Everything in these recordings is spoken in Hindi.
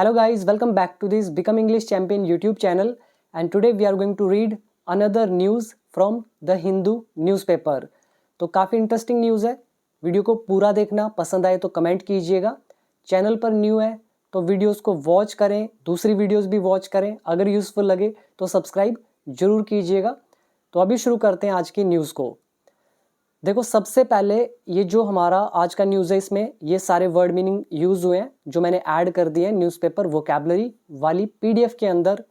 Hello guys, welcome back to this Become English Champion YouTube channel, and today we are going to read another news from the Hindu newspaper. तो काफ़ी इंटरेस्टिंग न्यूज़ है, वीडियो को पूरा देखना, पसंद आए तो कमेंट कीजिएगा। चैनल पर न्यू है तो वीडियोस को वॉच करें, दूसरी वीडियोस भी वॉच करें, अगर यूज़फुल लगे तो सब्सक्राइब जरूर कीजिएगा। तो अभी शुरू करते हैं आज की न्यूज़ को। देखो, सबसे पहले ये जो हमारा आज का न्यूज़ है, इसमें ये सारे वर्ड मीनिंग यूज़ हुए हैं जो मैंने ऐड कर दिए हैं न्यूज़पेपर वोकैबुलरी वाली पीडीएफ के अंदर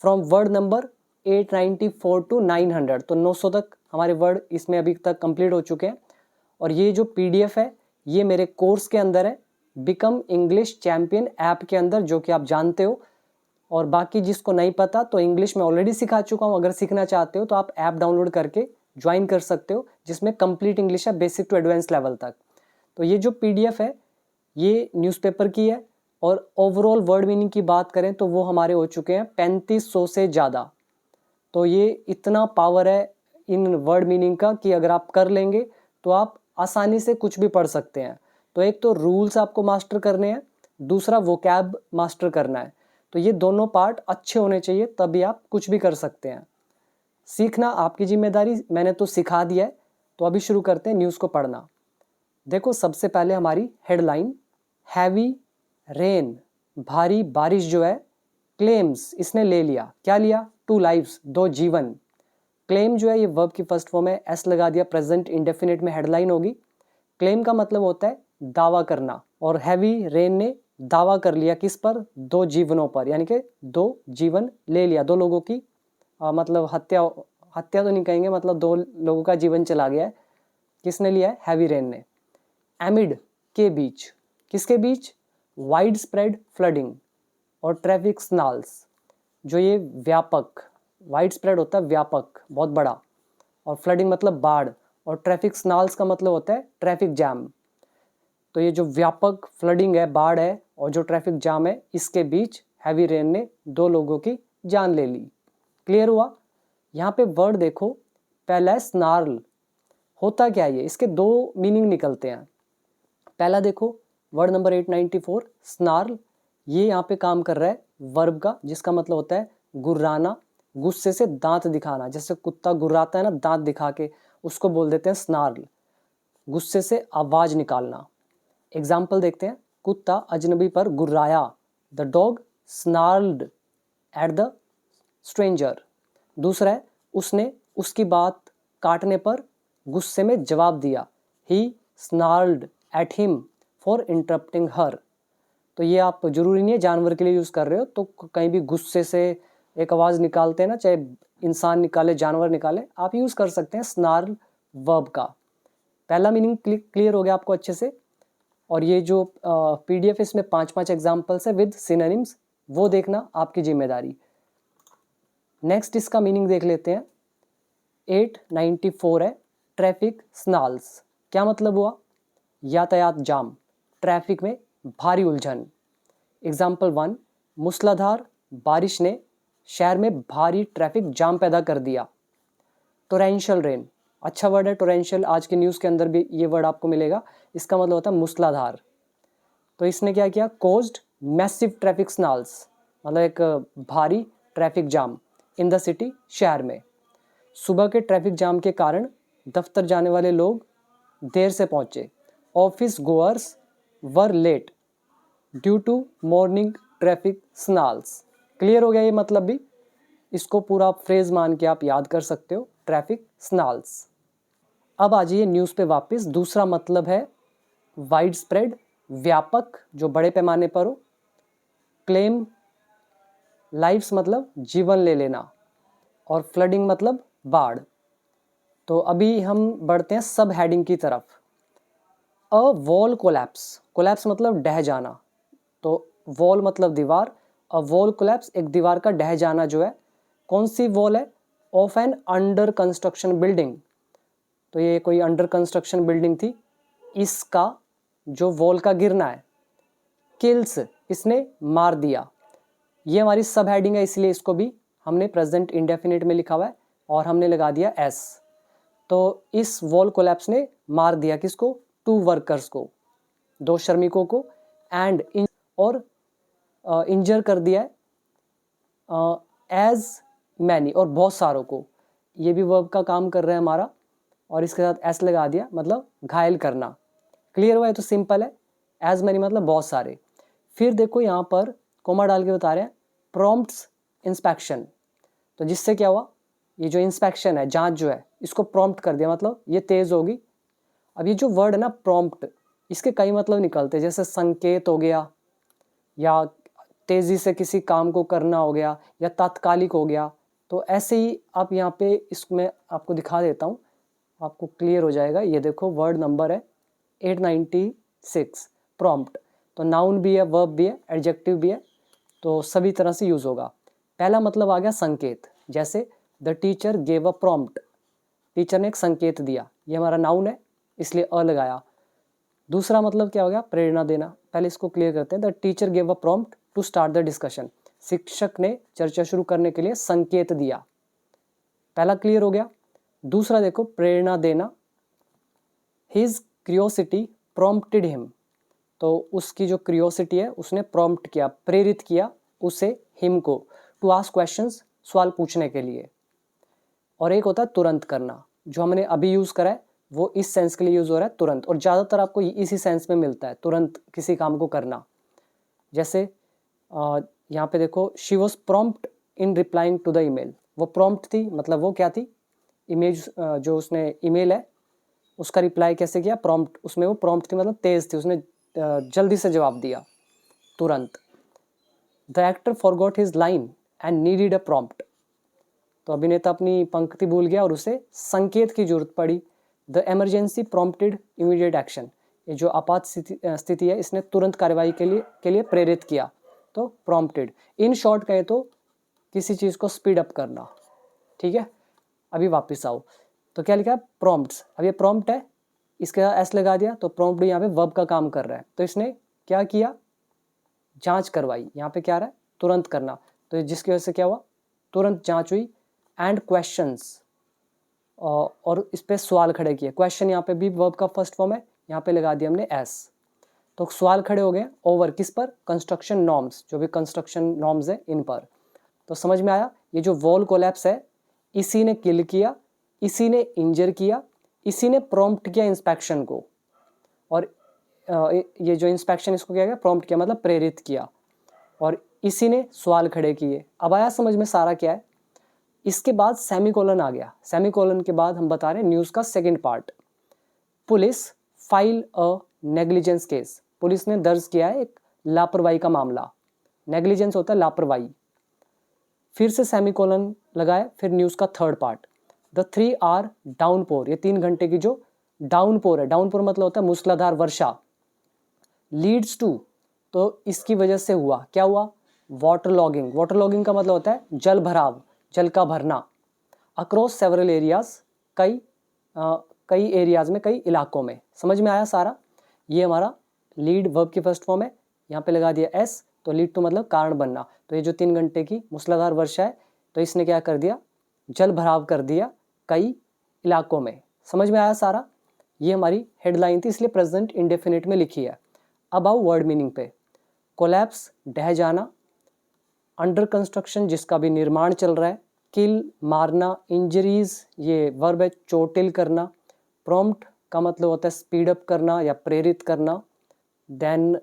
फ्रॉम वर्ड नंबर 894 टू 900। तो 900 तक हमारे वर्ड इसमें अभी तक कंप्लीट हो चुके हैं। और ये जो पीडीएफ है ये मेरे कोर्स के अंदर है, बिकम इंग्लिश चैम्पियन ऐप के अंदर, जो कि आप जानते हो। और बाकी जिसको नहीं पता तो इंग्लिश में ऑलरेडी सिखा चुका हूँ, अगर सीखना चाहते हो तो आप ऐप डाउनलोड करके ज्वाइन कर सकते हो, जिसमें कंप्लीट इंग्लिश है बेसिक टू एडवांस लेवल तक। तो ये जो पीडीएफ है ये न्यूज़पेपर की है, और ओवरऑल वर्ड मीनिंग की बात करें तो वो हमारे हो चुके हैं 3500 से ज़्यादा। तो ये इतना पावर है इन वर्ड मीनिंग का कि अगर आप कर लेंगे तो आप आसानी से कुछ भी पढ़ सकते हैं। तो एक तो रूल्स आपको मास्टर करने हैं, दूसरा वोकैब मास्टर करना है। तो ये दोनों पार्ट अच्छे होने चाहिए, तभी आप कुछ भी कर सकते हैं। सीखना आपकी जिम्मेदारी, मैंने तो सिखा दिया है। तो अभी शुरू करते हैं न्यूज़ को पढ़ना। देखो, सबसे पहले हमारी हेडलाइन, हैवी रेन, भारी बारिश जो है, क्लेम्स, इसने ले लिया। क्या लिया? 2 लाइव्स, 2 जीवन। क्लेम जो है ये वर्ब की फर्स्ट फॉर्म है, एस लगा दिया, प्रेजेंट इंडेफिनिट में हेडलाइन होगी। क्लेम का मतलब होता है दावा करना, और हैवी रेन ने दावा कर लिया किस पर? 2 जीवनों पर, यानी कि 2 जीवन ले लिया, 2 लोगों की मतलब हत्या तो नहीं कहेंगे, मतलब 2 लोगों का जीवन चला गया है। किसने लिया है? हैवी रेन ने। एमिड, के बीच, किसके बीच? वाइड स्प्रेड फ्लडिंग और ट्रैफिक स्नॉल्स, जो ये व्यापक, वाइड स्प्रेड होता है व्यापक, बहुत बड़ा, और फ्लडिंग मतलब बाढ़, और ट्रैफिक स्नॉल्स का मतलब होता है ट्रैफिक जैम। तो ये जो व्यापक फ्लडिंग है, बाढ़ है, और जो ट्रैफिक जाम है, इसके बीच हैवी रेन ने 2 लोगों की जान ले ली। क्लियर हुआ? यहाँ पे वर्ड देखो, पहला है स्नार्ल। होता क्या है ये? इसके 2 मीनिंग निकलते हैं। पहला देखो, वर्ड नंबर 894, स्नार्ल, ये यहाँ पे काम कर रहा है वर्ब का, जिसका मतलब होता है गुर्राना, गुस्से से दांत दिखाना। जैसे कुत्ता गुर्राता है ना दांत दिखा के, उसको बोल देते हैं स्नार्ल, गुस्से से आवाज निकालना। एग्जाम्पल देखते हैं। कुत्ता अजनबी पर गुर्राया, the dog snarled at the stranger. दूसरा है, उसने उसकी बात काटने पर गुस्से में जवाब दिया, ही स्नार्ल्ड एट हिम फॉर इंटरप्टिंग हर। तो ये आप जरूरी नहीं है जानवर के लिए यूज़ कर रहे हो, तो कहीं भी गुस्से से एक आवाज़ निकालते हैं ना, चाहे इंसान निकाले जानवर निकाले, आप यूज़ कर सकते हैं स्नार्ल वर्ब का। पहला मीनिंग क्लियर हो गया आपको अच्छे से। और ये जो पीडीएफ इसमें 5-5 एग्जाम्पल्स है विद सिनोनिम्स, वो देखना आपकी जिम्मेदारी। नेक्स्ट इसका मीनिंग देख लेते हैं। 894 है, ट्रैफिक स्नॉल्स। क्या मतलब हुआ? यातायात जाम, ट्रैफिक में भारी उलझन। एग्जाम्पल 1, मूसलाधार बारिश ने शहर में भारी ट्रैफिक जाम पैदा कर दिया। टोरेंशियल रेन, अच्छा वर्ड है टोरेंशियल, आज के न्यूज़ के अंदर भी ये वर्ड आपको मिलेगा। इसका मतलब होता है मूसलाधार। तो इसने क्या किया? कोज्ड मैसिव ट्रैफिक स्नॉल्स, मतलब एक भारी traffic jam in the city, शहर में। सुबह के ट्रैफिक जाम के कारण दफ्तर जाने वाले लोग देर से पहुंचे। Office goers were late due to morning traffic snarls. Clear हो गया ये मतलब भी? इसको पूरा फ्रेज मान के आप याद कर सकते हो, ट्रैफिक स्नॉल्स। अब आ जाइए न्यूज़ पे वापस। दूसरा मतलब है वाइड स्प्रेड, व्यापक, जो बड़े पैमाने पर हो। क्लेम, लाइफ्स मतलब जीवन ले लेना, और फ्लडिंग मतलब बाढ़। तो अभी हम बढ़ते हैं सब हेडिंग की तरफ। अ वॉल कोलैप्स, कोलैप्स मतलब ढह जाना, तो वॉल मतलब दीवार, अ वॉल कोलैप्स एक दीवार का ढह जाना जो है। कौन सी वॉल है? Of an under construction building. तो ये कोई अंडर कंस्ट्रक्शन बिल्डिंग थी, इसका जो वॉल का गिरना है। किल्स, इसने मार दिया। ये हमारी सब हेडिंग है, इसलिए इसको भी हमने प्रेजेंट इंडेफिनिट में लिखा हुआ है और हमने लगा दिया एस। तो इस वॉल कोलैप्स ने मार दिया किसको? 2 वर्कर्स को, 2 श्रमिकों को। एंड इन, और इंजर कर दिया है एज मैनी, और बहुत सारों को, ये भी वर्ब का काम कर रहा है हमारा, और इसके साथ एस लगा दिया, मतलब घायल करना। क्लियर हुआ है? तो सिंपल है, एज मैनी मतलब बहुत सारे। फिर देखो यहाँ पर कोमा डाल के बता रहे हैं प्रॉम्प्ट्स इंस्पेक्शन, तो जिससे क्या हुआ, ये जो इंस्पेक्शन है, जांच जो है, इसको प्रॉम्प्ट कर दिया, मतलब ये तेज होगी। अब ये जो वर्ड है ना प्रॉम्प्ट, इसके कई मतलब निकलते हैं, जैसे संकेत हो गया, या तेजी से किसी काम को करना हो गया, या तात्कालिक हो गया। तो ऐसे ही आप यहाँ पे इसमें आपको दिखा देता हूँ, आपको क्लियर हो जाएगा। ये देखो वर्ड नंबर है 896 प्रॉम्प्ट। तो नाउन भी है, वर्ब भी है, एडजेक्टिव भी है, तो सभी तरह से यूज होगा। पहला मतलब आ गया संकेत, जैसे the teacher gave a prompt, teacher ने एक संकेत दिया, ये हमारा नाउन है इसलिए अ लगाया। दूसरा मतलब क्या हो गया, प्रेरणा देना। पहले इसको क्लियर करते हैं। The teacher gave a prompt to start the discussion, शिक्षक ने चर्चा शुरू करने के लिए संकेत दिया। पहला क्लियर हो गया। दूसरा देखो प्रेरणा देना, हिज क्रियोसिटी प्रॉम्प्टेड हिम, तो उसकी जो क्रियोसिटी है उसने प्रॉम्प्ट किया, प्रेरित किया उसे, हिम को, टू आस्क क्वेश्चंस, सवाल पूछने के लिए। और एक होता है तुरंत करना, जो हमने अभी यूज करा है वो इस सेंस के लिए यूज हो रहा है तुरंत, और ज़्यादातर आपको इसी सेंस में मिलता है, तुरंत किसी काम को करना। जैसे यहाँ पे देखो she was prompt in replying to the email, वो प्रॉम्प्ट थी, मतलब वो क्या थी, इमेज जो उसने ईमेल है उसका रिप्लाई कैसे किया, प्रॉम्प्ट, उसमें वो प्रॉम्प्ट थी, मतलब तेज थी, उसने जल्दी से जवाब दिया, तुरंत। The actor forgot his line and needed a prompt, तो अभिनेता अपनी पंक्ति भूल गया और उसे संकेत की जरूरत पड़ी। The emergency prompted immediate action, ये जो आपात स्थिति है इसने तुरंत कार्रवाई के लिए प्रेरित किया, तो प्रॉम्प्टेड। इन शॉर्ट कहे तो किसी चीज़ को स्पीड अप करना। ठीक है, अभी वापस आओ, तो क्या लिखा है प्रॉम्प्ट्स। अब ये प्रॉम्प्ट है, इसके साथ एस लगा दिया, तो प्रॉम्प्ट यहाँ पे वर्ब का काम कर रहा है, तो इसने क्या किया, जांच करवाई। यहाँ पे क्या रहा है, तुरंत करना, तो जिसकी वजह से क्या हुआ, तुरंत जांच हुई। एंड क्वेश्चंस, और इस पे सवाल खड़े किए। क्वेश्चन यहाँ पे भी वर्ब का फर्स्ट फॉर्म है, यहाँ पे लगा दिया हमने एस, तो सवाल खड़े हो गए ओवर किस पर, कंस्ट्रक्शन नॉर्म्स, जो भी कंस्ट्रक्शन नॉर्म्स है इन पर। तो समझ में आया, ये जो वॉल कोलैप्स है, इसी ने किल किया, इसी ने इंजर किया, इसी ने प्रॉम्प्ट किया इंस्पेक्शन को, और ये जो इंस्पेक्शन इसको क्या गया, प्रॉम्प्ट किया मतलब प्रेरित किया, और इसी ने सवाल खड़े किए। अब आया समझ में सारा क्या है। इसके बाद सेमीकोलन आ गया, सेमीकोलन के बाद हम बता रहे हैं न्यूज़ का second part. Police file a negligence case, police ने दर्ज किया है एक लापरवाही का मामला। नेग्लिजेंस होता है लापरवाही। फिर से सेमीकोलन लगाए, फिर न्यूज़ का third part. The 3 hour downpour, ये 3 घंटे की जो डाउनपोर है, डाउनपोर मतलब होता है मूसलाधार वर्षा। लीड्स टू, तो इसकी वजह से हुआ, क्या हुआ, वाटर लॉगिंग। वाटर लॉगिंग का मतलब होता है जल भराव, जल का भरना। अक्रॉस सेवरल एरियाज, कई एरियाज में, कई इलाकों में। समझ में आया सारा। ये हमारा लीड वर्ब की फर्स्ट फॉर्म है, यहाँ पे लगा दिया एस, तो लीड टू मतलब कारण बनना। तो ये जो 3 घंटे की मूसलाधार वर्षा है, तो इसने क्या कर दिया, जल भराव कर दिया कई इलाकों में। समझ में आया सारा। ये हमारी हेडलाइन थी, इसलिए प्रेजेंट इंडेफिनिट में लिखी है। अब आओ वर्ड मीनिंग पे। कोलैप्स ढह जाना, अंडर कंस्ट्रक्शन जिसका भी निर्माण चल रहा है, किल मारना, इंजरीज ये वर्ब है चोटिल करना, प्रॉम्प्ट का मतलब होता है स्पीड अप करना या प्रेरित करना, देन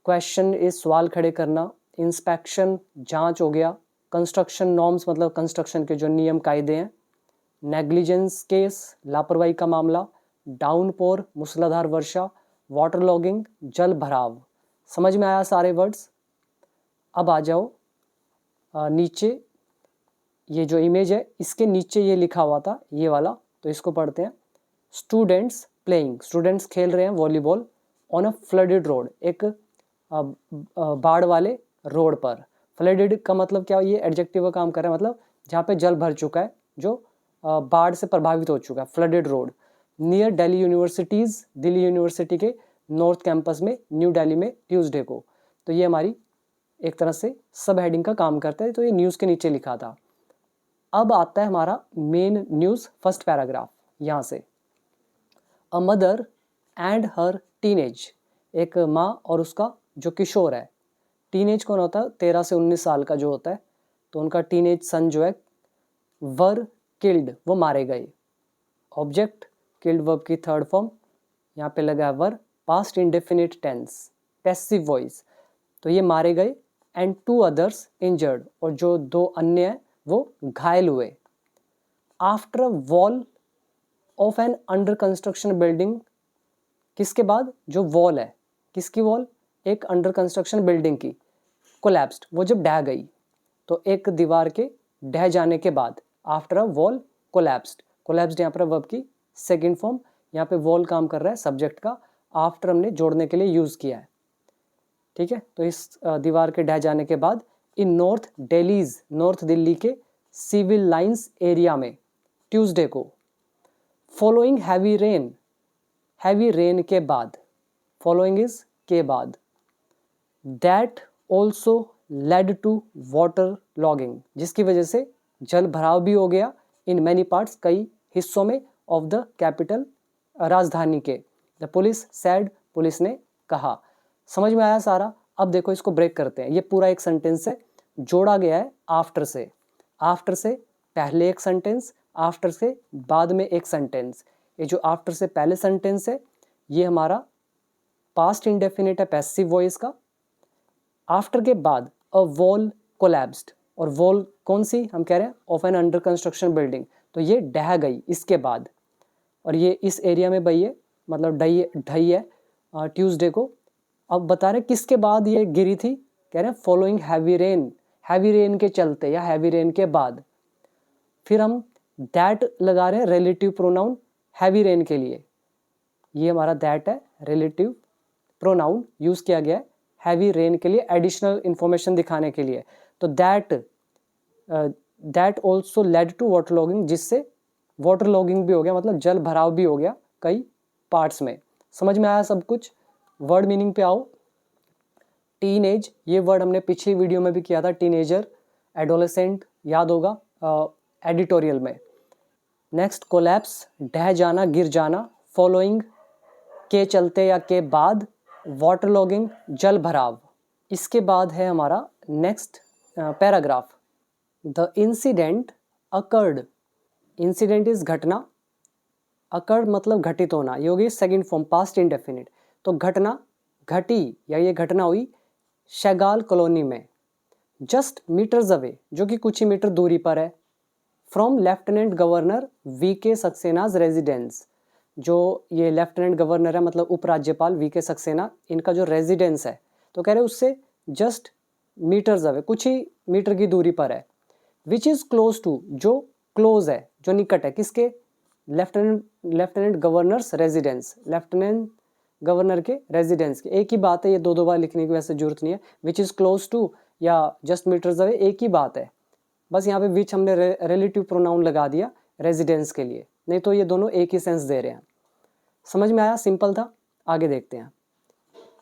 क्वेश्चन इज सवाल खड़े करना, इंस्पेक्शन जांच हो गया, कंस्ट्रक्शन नॉर्म्स मतलब कंस्ट्रक्शन के जो नियम कायदे हैं, नेग्लिजेंस केस लापरवाही का मामला, डाउनपोर मूसलाधार वर्षा, वाटर लॉगिंग जल भराव। समझ में आया सारे वर्ड्स। अब आ जाओ नीचे, ये जो इमेज है इसके नीचे ये लिखा हुआ था ये वाला, तो इसको पढ़ते हैं। स्टूडेंट्स प्लेइंग, स्टूडेंट्स खेल रहे हैं volleyball on a flooded road, एक बाढ़ वाले रोड पर। फ्लडेड का मतलब क्या, ये एडजेक्टिव का काम कर रहा है, मतलब जहाँ पे जल भर चुका है, जो बाढ़ से प्रभावित हो चुका है, flooded road. Near Delhi universities, Delhi university के नॉर्थ कैंपस में, न्यू दिल्ली में ट्यूसडे को। तो ये हमारी एक तरह से सब हेडिंग का काम करता है, तो ये न्यूज़ के नीचे लिखा था। अब आता है हमारा मेन न्यूज़ फर्स्ट पैराग्राफ, यहाँ से। A mother and her teenage, एक माँ और उसका जो किशोर है, टीनेज कौन होता है? 13 से 19 साल का जो होता है, तो उनका टीनेज सन जो है वर किल्ड, वो मारे गए। ऑब्जेक्ट किल्ड वर्ब की थर्ड फॉर्म, यहाँ पे लगा है were, past indefinite tense, passive voice, तो ये मारे गए। एंड 2 अदर्स इंजर्ड, और जो 2 अन्य हैं वो घायल हुए। After a wall of an under construction building, किसके बाद? जो वॉल है, किसकी वॉल? एक अंडर कंस्ट्रक्शन बिल्डिंग की, कोलैप्स्ड, वो जब ढह गई, तो एक दीवार के ढह जाने के बाद, after a wall collapsed, collapsed यहाँ पर वर्ब की सेकेंड फॉर्म, यहाँ पे वॉल काम कर रहा है सब्जेक्ट का, आफ्टर हमने जोड़ने के लिए यूज़ किया है, ठीक है। तो इस दीवार के ढह जाने के बाद in north Delhi's, north Delhi के सिविल लाइंस एरिया में ट्यूसडे को, following heavy rain, heavy rain के बाद, फॉलोइंग इज के बाद, that also led to water logging, जिसकी वजह से जल भराव भी हो गया इन मैनी पार्ट्स, कई हिस्सों में, ऑफ द कैपिटल, राजधानी के। द पुलिस सैड, पुलिस ने कहा। समझ में आया सारा? अब देखो इसको ब्रेक करते हैं। ये पूरा एक सेंटेंस है, जोड़ा गया है आफ्टर से, आफ्टर से पहले एक सेंटेंस, आफ्टर से बाद में एक सेंटेंस। ये जो आफ्टर से पहले सेंटेंस है ये हमारा पास्ट इंडेफिनिट है पैसिव वॉइस का। आफ्टर के बाद अ वॉल कोलैप्स्ड, और वॉल कौन सी हम कह रहे हैं? Of an under construction building, तो ये ढह गई इसके बाद, और ये इस एरिया में भाई है, मतलब ढई है ट्यूसडे को। अब बता रहे किसके बाद ये गिरी थी, कह रहे हैं following heavy rain, heavy rain के चलते या हैवी रेन के बाद। फिर हम दैट लगा रहे हैं रिलेटिव प्रोनाउन हैवी रेन के लिए, ये हमारा दैट है, रिलेटिव प्रोनाउन यूज किया गया है हैवी रेन के लिए, एडिशनल इंफॉर्मेशन दिखाने के लिए। तो that also led to water logging, जिससे वाटर लॉगिंग भी हो गया, मतलब जल भराव भी हो गया कई पार्ट्स में। समझ में आया सब कुछ? वर्ड मीनिंग पे आओ। टीनेज, ये वर्ड हमने पिछली वीडियो में भी किया था, टीनेजर, एडोलेसेंट, याद होगा एडिटोरियल में। नेक्स्ट कोलैप्स, ढह जाना, गिर जाना, फॉलोइंग के चलते या के बाद, वाटर लॉगिंग, जल भराव। इसके बाद है हमारा next paragraph, the incident occurred, incident is घटना, अकर्ड मतलब घटित होना, ये होगी सेकंड फॉर्म पास्ट इंडेफिनिट। तो घटना घटी या ये घटना हुई शैगाल कॉलोनी में, जस्ट मीटर्स अवे, जो कि कुछ ही मीटर दूरी पर है, from lieutenant governor V K. Saxena's residence, जो ये लेफ्टिनेंट गवर्नर है मतलब उपराज्यपाल वी.के. सक्सेना, इनका जो रेजिडेंस है, तो कह रहे उससे जस्ट मीटर्स अवे, कुछ ही मीटर की दूरी पर है। विच इज़ क्लोज टू, जो क्लोज है, जो निकट है, किसके? Lieutenant governors residence, lieutenant governor के रेजिडेंस के। एक ही बात है, ये दो बार लिखने की वैसे जरूरत नहीं है। विच इज़ क्लोज टू या जस्ट मीटर्स अवे, एक ही बात है, बस यहाँ पे विच हमने रिलेटिव प्रोनाउन लगा दिया रेजिडेंस के लिए, नहीं तो ये दोनों एक ही सेंस दे रहे हैं। समझ में आया? सिंपल था। आगे देखते हैं।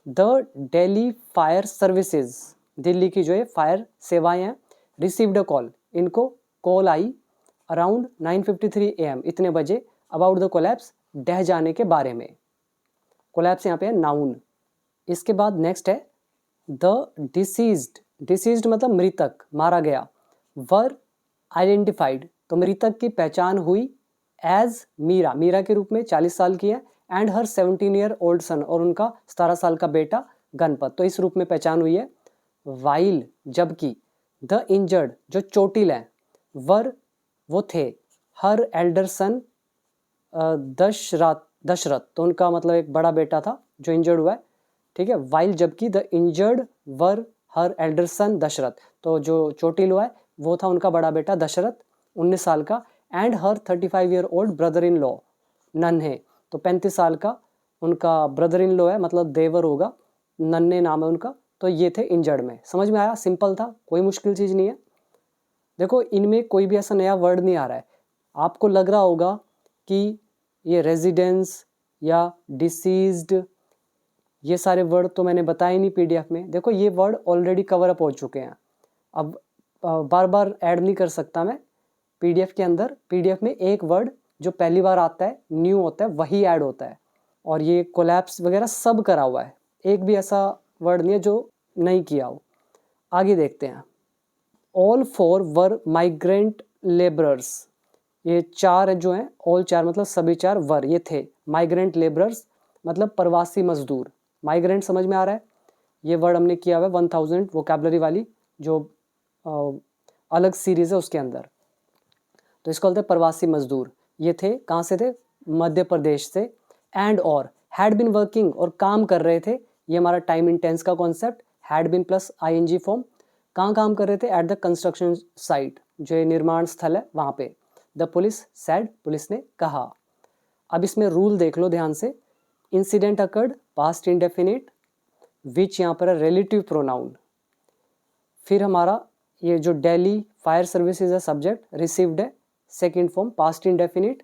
The Delhi fire services, Delhi की जो है फायर सेवाएं हैं, रिसीव्ड अ कॉल, इनको कॉल आई अराउंड 9:53 AM, इतने बजे, अबाउट द कोलैप्स, ढह जाने के बारे में। कोलैप्स यहाँ पे है नाउन। इसके बाद नेक्स्ट है द डिसीज्ड, डिसीज्ड मतलब मृतक, मारा गया, वर आइडेंटिफाइड, तो मृतक की पहचान हुई एज मीरा, मीरा के रूप में 40 साल की है, एंड हर 17-year-old सन, और उनका 17 साल का बेटा गणपत, तो इस रूप में पहचान हुई है। वाइल जबकि, द इंजर्ड जो चोटिल है, वर वो थे, हर एल्डर सन दशरथ, तो उनका मतलब एक बड़ा बेटा था जो इंजर्ड हुआ है, ठीक है। वाइल जबकि, the injured were her elder son Dashrath, तो जो चोटिल हुआ है वो था उनका बड़ा बेटा दशरथ 19 साल का, and her 35-year-old brother in law, नन्हे, तो 35 साल का उनका ब्रदर इन लॉ है, मतलब देवर होगा, नन्हे नाम है उनका, तो ये थे इंजर्ड में। समझ में आया? सिंपल था, कोई मुश्किल चीज़ नहीं है। देखो इनमें कोई भी ऐसा नया वर्ड नहीं आ रहा है। आपको लग रहा होगा कि ये रेजिडेंस या डिसीज्ड, ये सारे वर्ड तो मैंने बताए नहीं पीडीएफ में। देखो ये वर्ड ऑलरेडी कवर अप हो चुके हैं, अब बार बार ऐड नहीं कर सकता मैं पीडीएफ के अंदर। पीडीएफ में एक वर्ड जो पहली बार आता है, न्यू होता है, वही ऐड होता है, और ये कोलैप्स वगैरह सब करा हुआ है, एक भी ऐसा वर्ड नहीं है जो नहीं किया हो। आगे देखते हैं। ऑल 4 वर माइग्रेंट लेबरर्स, ये 4 जो हैं, ऑल 4 मतलब सभी 4 वर ये थे माइग्रेंट लेबरर्स मतलब प्रवासी मजदूर। माइग्रेंट समझ में आ रहा है, ये वर्ड हमने किया हुआ है 1000 वोकैबलरी वाली जो अलग सीरीज है उसके अंदर। तो इसको बोलते हैं प्रवासी मजदूर। ये थे कहाँ से थे, मध्य प्रदेश से। एंड और हैड बिन वर्किंग और काम कर रहे थे, ये हमारा टाइम इन टेंस का concept, had been plus ING form. कहाँ काम कर रहे थे, एट द कंस्ट्रक्शन साइट, जो निर्माण स्थल है वहाँ पे। द पुलिस सैड, पुलिस ने कहा। अब इसमें रूल देख लो ध्यान से। इंसिडेंट अकर्ड पास्ट इंडेफिनिट, विच यहाँ पर है रिलेटिव प्रोनाउन। फिर हमारा ये जो दिल्ली फायर सर्विसेज है सब्जेक्ट, रिसीव्ड है second form past indefinite.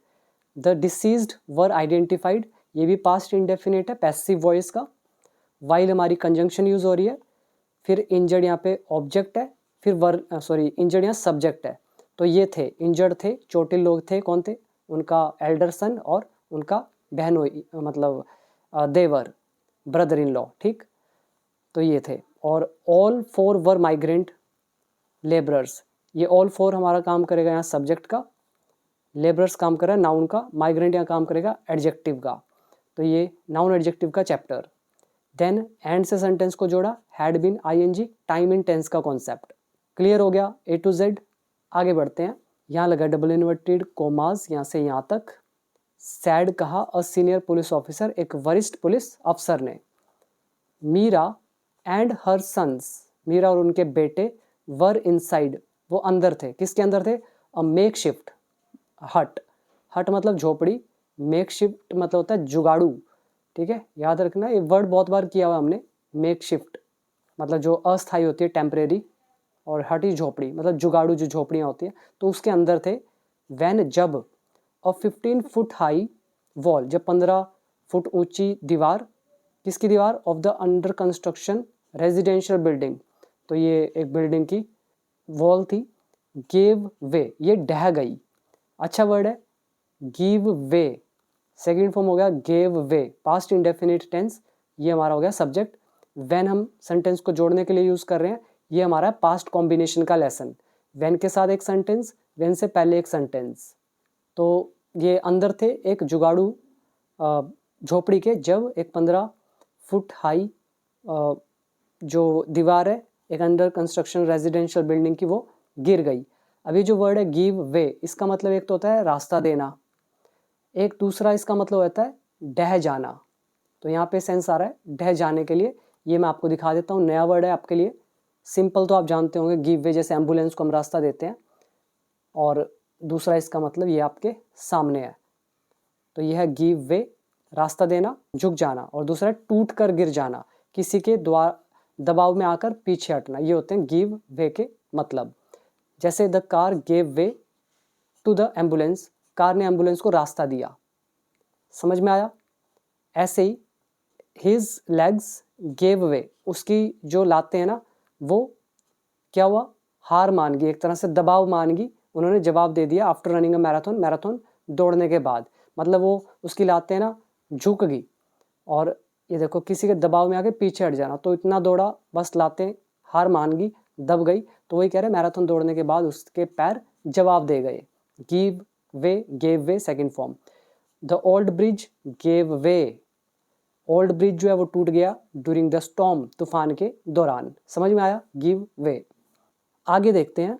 The deceased were identified, ये भी पास्ट इंडेफिनिट है पैसिव वॉइस का। वाइल हमारी कंजंक्शन यूज हो रही है। फिर इंजर्ड यहाँ पे ऑब्जेक्ट है, फिर इंजर्ड यहाँ सब्जेक्ट है। तो ये थे इंजर्ड थे, चोटिल लोग थे, कौन थे, उनका एल्डर सन और उनका बहनोई मतलब देवर, ब्रदर इन लॉ, ठीक। तो ये थे। और ऑल 4 वर माइग्रेंट लेबरर्स, ये ऑल 4 हमारा काम करेगा यहाँ सब्जेक्ट का, लेबरर्स काम कर रहा है नाउन का, माइग्रेंट यहाँ काम करेगा एडजेक्टिव का। तो ये नाउन एडजेक्टिव का चैप्टर। देन एंड से सेंटेंस को जोड़ा, had been ING, time in tense का कॉन्सेप्ट क्लियर हो गया A to Z। आगे बढ़ते हैं। यहाँ लगा डबल इन्वर्टेड कोमास, यहाँ से यहाँ तक। सैड कहा अ सीनियर पुलिस ऑफिसर, एक वरिष्ठ पुलिस अफसर ने। Meera and her sons, Meera और उनके बेटे, वर इनसाइड, वो अंदर थे, किसके अंदर थे, अ मेक शिफ्ट हट, हट मतलब झोपड़ी, मेक शिफ्ट मतलब होता है जुगाड़ू, ठीक है, याद रखना ये वर्ड बहुत बार किया हुआ हमने। मेक शिफ्ट मतलब जो अस्थायी होती है टेम्परेरी, और हट ही झोपड़ी मतलब जुगाड़ू जो झोपड़ियाँ होती हैं, तो उसके अंदर थे। वैन जब अ 15 फुट हाई वॉल, जब 15 फुट ऊंची दीवार, किसकी दीवार, of the under construction residential building, तो ये एक बिल्डिंग की वॉल थी। गेव वे, ये ढह गई, अच्छा वर्ड है गिव वे, सेकेंड फॉर्म हो गया गेव वे, पास्ट इंडेफिनिट टेंस, ये हमारा हो गया सब्जेक्ट। व्हेन हम सेंटेंस को जोड़ने के लिए यूज कर रहे हैं, ये हमारा पास्ट कॉम्बिनेशन का लेसन। व्हेन के साथ एक सेंटेंस, व्हेन से पहले एक सेंटेंस। तो ये अंदर थे एक जुगाड़ू झोपड़ी के, जब एक 15 फुट हाई जो दीवार है एक अंडर कंस्ट्रक्शन रेजिडेंशियल बिल्डिंग की, वो गिर गई। अभी जो वर्ड है गिव वे, इसका मतलब एक तो होता है रास्ता देना, एक दूसरा इसका मतलब होता है ढह जाना। तो यहाँ पे सेंस आ रहा है ढह जाने के लिए। ये मैं आपको दिखा देता हूँ, नया वर्ड है आपके लिए। सिंपल तो आप जानते होंगे, गिव वे जैसे एम्बुलेंस को हम रास्ता देते हैं, और दूसरा इसका मतलब ये आपके सामने है। तो यह है गिव वे, रास्ता देना, झुक जाना, और दूसरा टूट कर गिर जाना, किसी के दबाव में आकर पीछे हटना, ये होते हैं गिव वे के मतलब। जैसे the car gave way to the ambulance, car ने एम्बुलेंस को रास्ता दिया, समझ में आया। ऐसे ही हिज लेग्स गेव वे, उसकी जो लाते हैं ना, वो क्या हुआ, हार मान गई, एक तरह से दबाव मान गई, उन्होंने जवाब दे दिया। After running a marathon, marathon दौड़ने के बाद, मतलब वो उसकी लाते हैं ना झुक गई, और ये देखो किसी के दबाव में आके पीछे हट जाना, तो इतना दौड़ा बस लाते हार मान गई, दब गई, तो वही कह रहे मैराथन दौड़ने के बाद उसके पैर जवाब दे गए। Give way, gave way second form. The old bridge gave way, old bridge जो है वो टूट गया ड्यूरिंग द स्टॉर्म, तूफान के दौरान, समझ में आया गिव वे। आगे देखते हैं।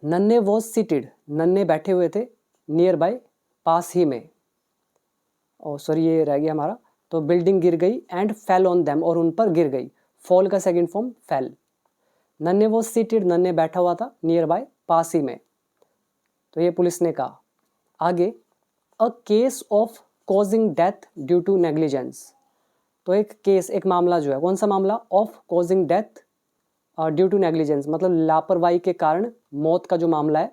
नन्हे वॉज सीटेड, नन्हे बैठे हुए थे, नियर बाय पास ही में, और सॉरी ये रह गया हमारा। तो बिल्डिंग गिर गई, एंड फेल ऑन देम, और उन पर गिर गई, फॉल का सेकेंड फॉर्म फेल। नन्हे वॉज सीटेड, नन्हे बैठा हुआ था, नियर बाय पास ही में, तो ये पुलिस ने कहा। आगे a case of causing death due to negligence, तो एक केस, एक मामला जो है, कौन सा मामला, of causing death due to negligence मतलब लापरवाही के कारण मौत का जो मामला है,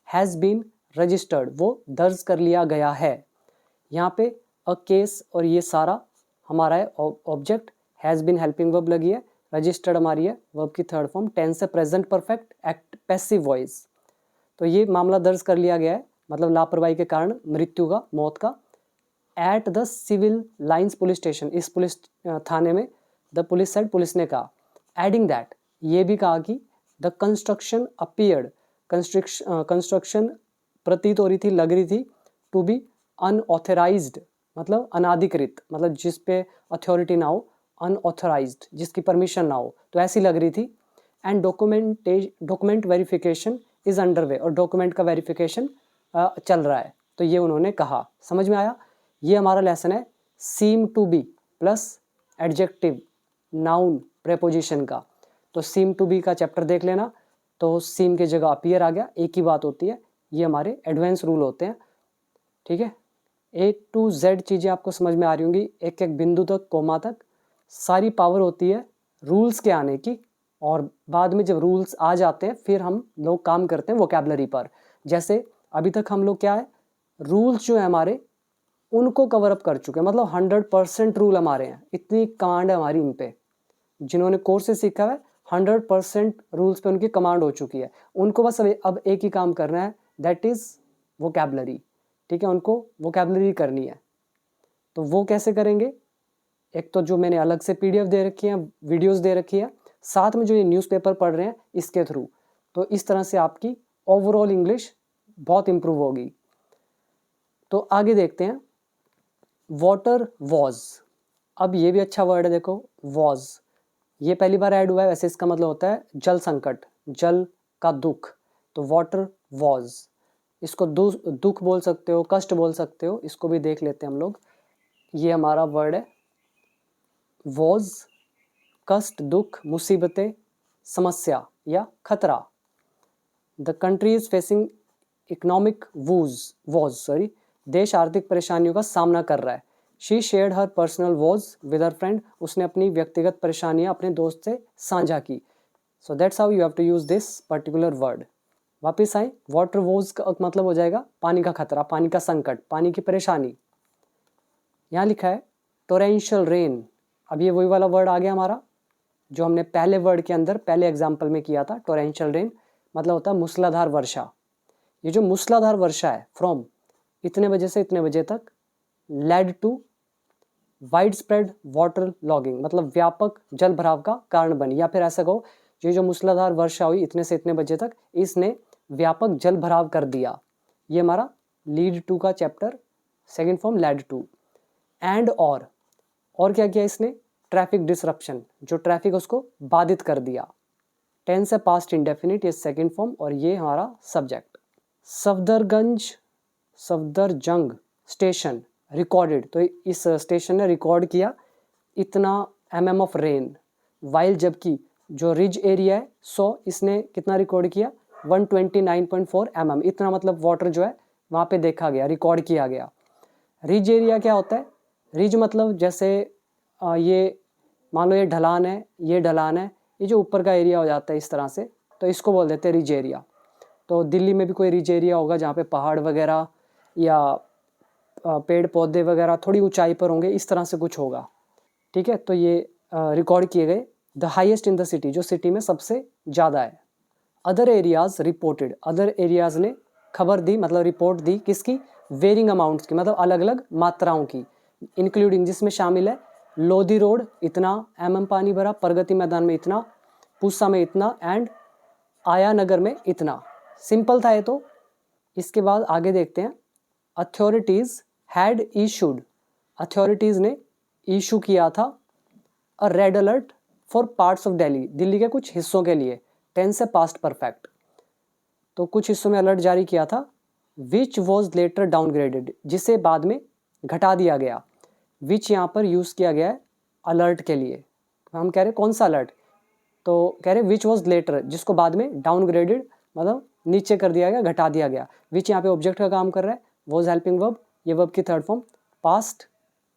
हैज़ बीन रजिस्टर्ड, वो दर्ज कर लिया गया है। यहाँ पे अ केस और ये सारा हमारा है object, has been helping verb लगी है, रजिस्टर्ड हमारी है वर्ब की थर्ड फॉर्म, टेंस से present perfect, act passive voice. तो ये मामला दर्ज कर लिया गया है, मतलब लापरवाही के कारण मृत्यु का, मौत का। At the Civil Lines police station, इस पुलिस थाने में। द पुलिस सेड, पुलिस ने कहा। एडिंग दैट, ये भी कहा कि द कंस्ट्रक्शन अपीयर्ड, कंस्ट्रक्शन प्रतीत हो रही थी, लग रही थी, टू बी अनऑथराइज्ड मतलब अनाधिकृत, मतलब जिस पे अथॉरिटी ना हो, अनऑथराइज्ड जिसकी परमिशन ना हो, तो ऐसी लग रही थी। And document verification is underway, और डॉक्यूमेंट का वेरिफिकेशन चल रहा है। तो ये उन्होंने कहा। समझ में आया? ये हमारा लेसन है seem to be plus adjective noun preposition का। तो सीम टू बी का चैप्टर देख लेना। तो सीम की जगह अपीयर आ गया, एक ही बात होती है। ये हमारे एडवांस रूल होते हैं, ठीक है। A to Z चीज़ें आपको समझ में आ रही होंगी, एक एक बिंदु तक, कोमा तक सारी पावर होती है रूल्स के आने की, और बाद में जब रूल्स आ जाते हैं फिर हम लोग काम करते हैं वोकैबलरी पर। जैसे अभी तक हम लोग क्या है, रूल्स जो है हमारे उनको कवर अप कर चुके हैं, मतलब 100% रूल हमारे हैं, इतनी कमांड है हमारी इन पे। जिन्होंने कोर्स से सीखा है 100% रूल्स पे उनकी कमांड हो चुकी है। उनको बस अब एक ही काम करना है, दैट इज़ वोकैबलरी, ठीक है। उनको वोकैबलरी करनी है। तो वो कैसे करेंगे? एक तो जो मैंने अलग से PDF दे रखी है, वीडियोस दे रखी है, साथ में जो ये न्यूज़पेपर पढ़ रहे हैं इसके थ्रू। तो इस तरह से आपकी ओवरऑल इंग्लिश बहुत इम्प्रूव होगी। तो आगे देखते हैं, वाटर वॉज। अब ये भी अच्छा वर्ड है, देखो वॉज, ये पहली बार ऐड हुआ है। वैसे इसका मतलब होता है जल संकट, जल का दुख। तो वाटर वॉज, इसको दुख बोल सकते हो, कष्ट बोल सकते हो, इसको भी देख लेते हैं हम लोग। ये हमारा वर्ड है वॉज, कष्ट, दुख, मुसीबतें, समस्या या खतरा। The country is facing economic woes, देश आर्थिक परेशानियों का सामना कर रहा है। She shared her personal woes with her friend, उसने अपनी व्यक्तिगत परेशानियां अपने दोस्त से साझा की। So that's how you have to use this particular word. वापिस आए, वाटर वॉज का मतलब हो जाएगा पानी का खतरा, पानी का संकट, पानी की परेशानी। यहाँ लिखा है टोरेंशियल रेन। अब ये वही वाला वर्ड आ गया हमारा जो हमने पहले वर्ड के अंदर पहले एग्जाम्पल में किया था। टोरेंशियल रेन मतलब होता है मूसलाधार वर्षा। ये जो मूसलाधार वर्षा है, फ्रॉम इतने बजे से इतने बजे तक, led to wide spread water logging, मतलब व्यापक जल भराव का कारण बनी। या फिर ऐसा कहो, ये जो मूसलाधार वर्षा हुई इतने से इतने बजे तक, इसने व्यापक जल भराव कर दिया। ये हमारा लीड टू का chapter, second form led to. And और क्या किया इसने? ट्रैफिक डिसरप्शन, जो ट्रैफिक उसको बाधित कर दिया। टेंस है पास्ट इंडेफिनिट, ये सेकेंड फॉर्म, और ये हमारा सब्जेक्ट। सफदरजंग स्टेशन रिकॉर्डेड, तो इस स्टेशन ने रिकॉर्ड किया इतना mm ऑफ रेन। वाइल जबकि जो रिज एरिया है 100, इसने कितना रिकॉर्ड किया? 129.4 mm, इतना मतलब वाटर जो है वहाँ पे देखा गया, रिकॉर्ड किया गया। रिज एरिया क्या होता है? रिज मतलब जैसे ये मान लो ये ढलान है, ये ढलान है, ये जो ऊपर का एरिया हो जाता है इस तरह से, तो इसको बोल देते हैं रिज एरिया। तो दिल्ली में भी कोई रिज एरिया होगा जहाँ पे पहाड़ वगैरह या पेड़ पौधे वगैरह थोड़ी ऊंचाई पर होंगे, इस तरह से कुछ होगा, ठीक है। तो ये रिकॉर्ड किए गए। The highest in the city, जो सिटी में सबसे ज़्यादा है। Other areas reported, other areas ने खबर दी, मतलब रिपोर्ट दी, किसकी? वेरिंग अमाउंट्स की, मतलब अलग अलग मात्राओं की, इंक्लूडिंग जिसमें शामिल है लोधी रोड इतना mm पानी भरा, प्रगति मैदान में इतना, पूसा में इतना, एंड आया नगर में इतना। सिंपल था ये तो। इसके बाद आगे देखते हैं, अथॉरिटीज़ हैड इशूड, अथॉरिटीज़ ने इशू किया था a red alert for parts of Delhi, Delhi के कुछ हिस्सों के लिए। टेंस है पास्ट परफेक्ट, तो कुछ हिस्सों में अलर्ट जारी किया था। विच वॉज लेटर डाउनग्रेडेड, जिसे बाद में घटा दिया गया। विच यहाँ पर यूज़ किया गया है अलर्ट के लिए। हम कह रहे कौन सा अलर्ट? तो कह रहे विच वॉज लेटर, जिसको बाद में डाउनग्रेडेड मतलब नीचे कर दिया गया, घटा दिया गया। विच यहाँ पे ऑब्जेक्ट का काम कर रहा है, वॉज हेल्पिंग वर्ब, ये वर्ब की third form, past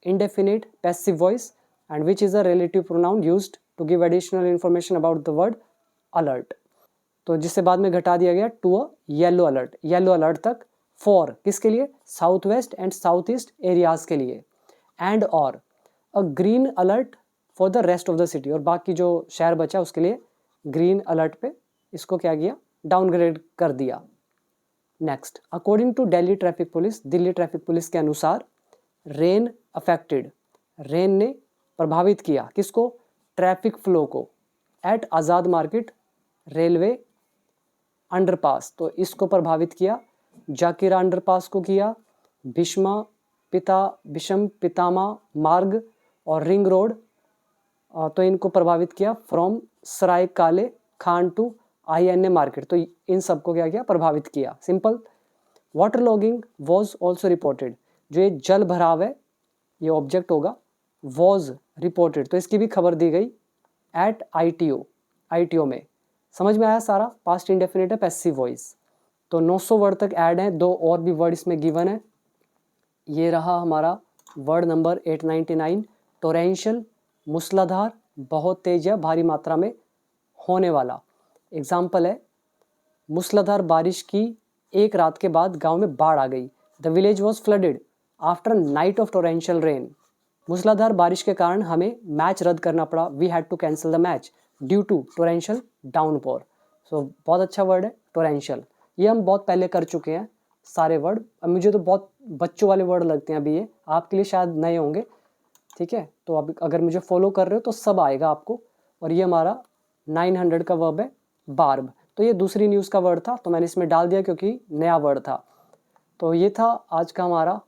indefinite passive voice, and which is a relative pronoun used to give additional information about the word alert. तो जिससे बाद में घटा दिया गया to a yellow alert, yellow alert तक। फॉर किसके लिए? South west and south east areas के लिए। एंड और a green alert for the rest of the city, और बाकी जो शहर बचा उसके लिए ग्रीन अलर्ट पे इसको क्या किया? डाउनग्रेड कर दिया। Next, according to Delhi traffic police, Delhi traffic police के अनुसार रेन अफेक्टेड, रेन ने प्रभावित किया किसको? ट्रैफिक फ्लो को। At Azad Market railway underpass, तो इसको प्रभावित किया। जाकिरा अंडरपास को किया। विषम पितामा मार्ग और रिंग रोड, तो इनको प्रभावित किया। फ्रॉम सराय काले खान टू INA मार्केट, तो इन सबको क्या किया, प्रभावित किया। Simple. Water logging was also reported, जो ये जल भराव है, ये ऑब्जेक्ट होगा। वॉज रिपोर्टेड, तो इसकी भी खबर दी गई। एट ITO में। समझ में आया सारा? पास्ट इंडेफिनिट है, पैसिव वॉइस। तो 900 वर्ड तक ऐड है, 2 और भी वर्ड इसमें गिवन है। ये रहा हमारा वर्ड नंबर 899, टोरेंशियल, मूसलाधार, बहुत तेज या भारी मात्रा में होने वाला। एग्जाम्पल है, मूसलाधार बारिश की एक रात के बाद गांव में बाढ़ आ गई। The village was flooded after night of torrential rain. मूसलाधार बारिश के कारण हमें मैच रद्द करना पड़ा। We had to cancel the match due to torrential downpour. So बहुत अच्छा वर्ड है टोरेंशियल। ये हम बहुत पहले कर चुके हैं सारे वर्ड। अब मुझे तो बहुत बच्चों वाले वर्ड लगते हैं अभी, ये आपके लिए शायद नए होंगे, ठीक है। तो अब अगर मुझे फॉलो कर रहे हो तो सब आएगा आपको। और ये हमारा 900 का वर्ब है, बार्ब। तो ये दूसरी न्यूज़ का वर्ड था, तो मैंने इसमें डाल दिया क्योंकि नया वर्ड था। तो ये था आज का हमारा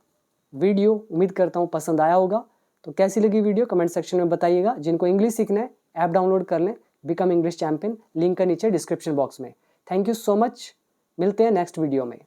वीडियो। उम्मीद करता हूँ पसंद आया होगा। तो कैसी लगी वीडियो कमेंट सेक्शन में बताइएगा। जिनको इंग्लिश सीखना है ऐप डाउनलोड कर लें, बिकम इंग्लिश चैंपियन, लिंक है नीचे डिस्क्रिप्शन बॉक्स में। थैंक यू सो मच, मिलते हैं नेक्स्ट वीडियो में।